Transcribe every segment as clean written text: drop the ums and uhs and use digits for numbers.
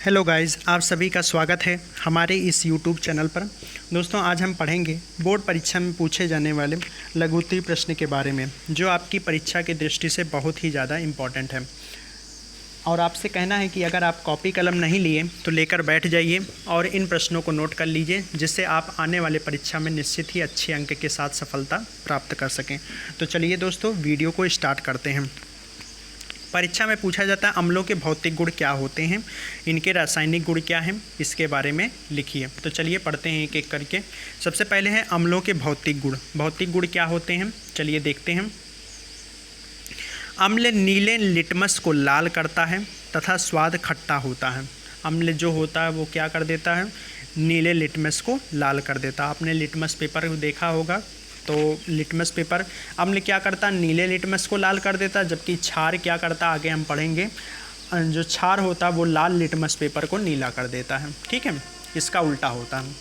Hello guys, आप सभी का स्वागत है हमारे इस यूट्यूब चैनल पर। दोस्तों, आज हम पढ़ेंगे बोर्ड परीक्षा में पूछे जाने वाले लघुत्तरीय प्रश्न के बारे में, जो आपकी परीक्षा की दृष्टि से बहुत ही ज़्यादा इम्पॉर्टेंट है। और आपसे कहना है कि अगर आप कॉपी कलम नहीं लिए तो लेकर बैठ जाइए और इन प्रश्नों को नोट कर लीजिए, जिससे आप आने वाले परीक्षा में निश्चित ही अच्छे अंक के साथ सफलता प्राप्त कर सकें। तो चलिए दोस्तों, वीडियो को स्टार्ट करते हैं। परीक्षा में पूछा जाता है अम्लों के भौतिक गुण क्या होते हैं, इनके रासायनिक गुण क्या हैं, इसके बारे में लिखिए। तो चलिए पढ़ते हैं एक एक करके। सबसे पहले है अम्लों के भौतिक गुण। भौतिक गुण क्या होते हैं, चलिए देखते हैं। अम्ल नीले लिटमस को लाल करता है तथा स्वाद खट्टा होता है। अम्ल जो होता है वो क्या कर देता है, नीले लिटमस को लाल कर देता है। आपने लिटमस पेपर देखा होगा, तो लिटमस पेपर अम्ल क्या करता है, नीले लिटमस को लाल कर देता है, जबकि क्षार क्या करता है, आगे हम पढ़ेंगे, जो क्षार होता है वो लाल लिटमस पेपर को नीला कर देता है। ठीक है, इसका उल्टा होता है।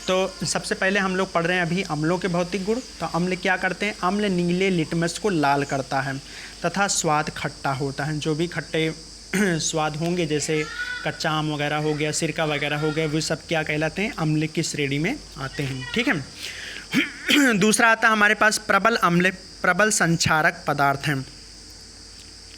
तो सबसे पहले हम लोग पढ़ रहे हैं अभी अम्लों के भौतिक गुण। तो अम्ल क्या करते हैं, अम्ल नीले लिटमस को लाल करता है तथा स्वाद खट्टा होता है। जो भी खट्टे स्वाद होंगे, जैसे कच्चा आम वगैरह हो गया, सिरका वगैरह हो गया, वो सब क्या कहलाते हैं, अम्ल की श्रेणी में आते हैं। ठीक है। दूसरा आता है हमारे पास प्रबल अम्ल, प्रबल संक्षारक पदार्थ हैं।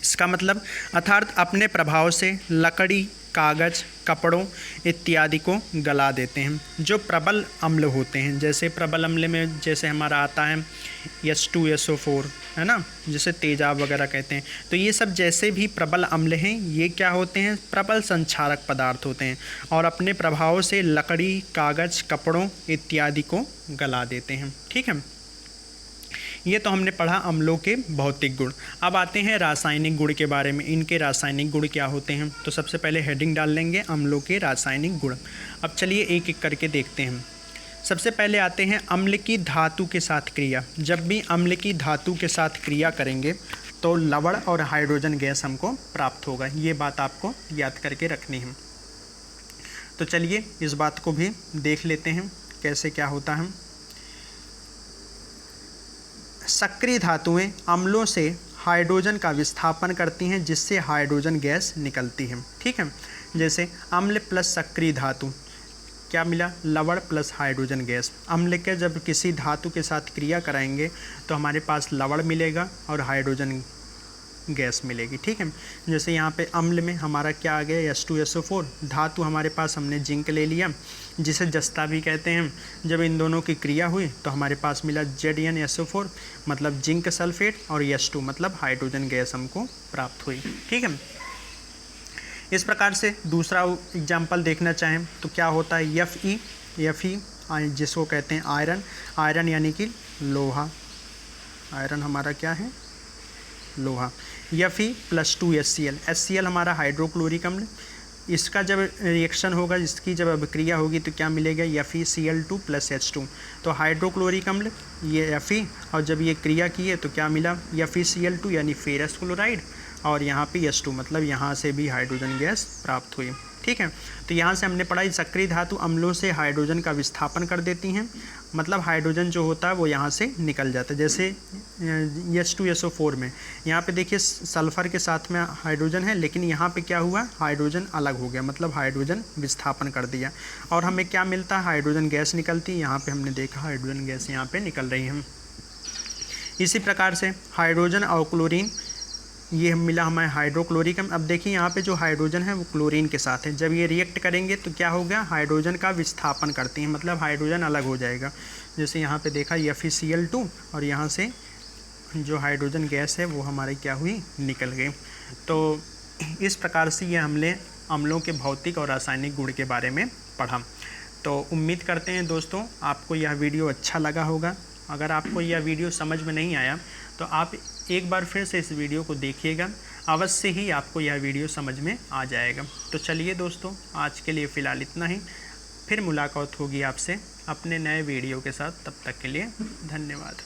इसका मतलब अर्थात अपने प्रभाव से लकड़ी, कागज, कपड़ों इत्यादि को गला देते हैं। जो प्रबल अम्ल होते हैं, जैसे प्रबल अम्ल में जैसे हमारा आता है H2SO4, है ना, जिसे तेजाब वगैरह कहते हैं। तो ये सब जैसे भी प्रबल अम्ल हैं, ये क्या होते हैं, प्रबल संक्षारक पदार्थ होते हैं और अपने प्रभाव से लकड़ी, कागज, कपड़ों इत्यादि को गला देते हैं। ठीक है, ये तो हमने पढ़ा अम्लों के भौतिक गुण। अब आते हैं रासायनिक गुण के बारे में। इनके रासायनिक गुण क्या होते हैं, तो सबसे पहले हेडिंग डाल लेंगे अम्लों के रासायनिक गुण। अब चलिए एक एक करके देखते हैं। सबसे पहले आते हैं अम्ल की धातु के साथ क्रिया। जब भी अम्ल की धातु के साथ क्रिया करेंगे तो लवण और हाइड्रोजन गैस हमको प्राप्त होगा। ये बात आपको याद करके रखनी है। तो चलिए इस बात को भी देख लेते हैं कैसे क्या होता है। सक्रिय धातुएं अम्लों से हाइड्रोजन का विस्थापन करती हैं, जिससे हाइड्रोजन गैस निकलती है। ठीक है, जैसे अम्ल प्लस सक्रिय धातु क्या मिला, लवण प्लस हाइड्रोजन गैस। अम्ल के जब किसी धातु के साथ क्रिया कराएंगे तो हमारे पास लवण मिलेगा और हाइड्रोजन गैस मिलेगी। ठीक है, जैसे यहाँ पे अम्ल में हमारा क्या आ गया, H2SO4। धातु हमारे पास हमने जिंक ले लिया, जिसे जस्ता भी कहते हैं। जब इन दोनों की क्रिया हुई तो हमारे पास मिला ZnSO4, मतलब जिंक सल्फेट, और H2 मतलब हाइड्रोजन गैस हमको प्राप्त हुई। ठीक है, इस प्रकार से दूसरा एग्जाम्पल देखना चाहें तो क्या होता है, Fe जिसको कहते हैं आयरन। आयरन यानी कि लोहा। आयरन हमारा क्या है, लोहा। Fe + 2HCl। HCl हमारा हाइड्रोक्लोरिक अम्ल। इसका जब रिएक्शन होगा, इसकी जब अभिक्रिया होगी तो क्या मिलेगा, FeCl2 + H2। तो हाइड्रोक्लोरिक अम्ल ये Fe, और जब ये क्रिया की है तो क्या मिला, FeCl2 यानी फेरस क्लोराइड, और यहाँ पे H2 मतलब यहाँ से भी हाइड्रोजन गैस प्राप्त हुई। ठीक है, तो यहाँ से हमने पढ़ा सक्रिय धातु अम्लों से हाइड्रोजन का विस्थापन कर देती हैं, मतलब हाइड्रोजन जो होता है वो यहाँ से निकल जाता है। जैसे H2SO4 में यहाँ पे देखिए सल्फ़र के साथ में हाइड्रोजन है, लेकिन यहाँ पे क्या हुआ, हाइड्रोजन अलग हो गया, मतलब हाइड्रोजन विस्थापन कर दिया और हमें क्या मिलता है, हाइड्रोजन गैस निकलती है। यहाँ पर हमने देखा हाइड्रोजन गैस यहाँ पर निकल रही है। इसी प्रकार से हाइड्रोजन और क्लोरीन, ये मिला हमें हाइड्रोक्लोरिक। अब देखिए यहाँ पे जो हाइड्रोजन है वो क्लोरीन के साथ है। जब ये रिएक्ट करेंगे तो क्या हो गया, हाइड्रोजन का विस्थापन करती हैं, मतलब हाइड्रोजन अलग हो जाएगा। जैसे यहाँ पे देखा FeCl2, और यहाँ से जो हाइड्रोजन गैस है वो हमारी क्या हुई, निकल गई। तो इस प्रकार से ये हमने अम्लों के भौतिक और रासायनिक गुण के बारे में पढ़ा। तो उम्मीद करते हैं दोस्तों आपको यह वीडियो अच्छा लगा होगा। अगर आपको यह वीडियो समझ में नहीं आया तो आप एक बार फिर से इस वीडियो को देखिएगा, अवश्य ही आपको यह वीडियो समझ में आ जाएगा। तो चलिए दोस्तों, आज के लिए फ़िलहाल इतना ही। फिर मुलाकात होगी आपसे अपने नए वीडियो के साथ। तब तक के लिए धन्यवाद।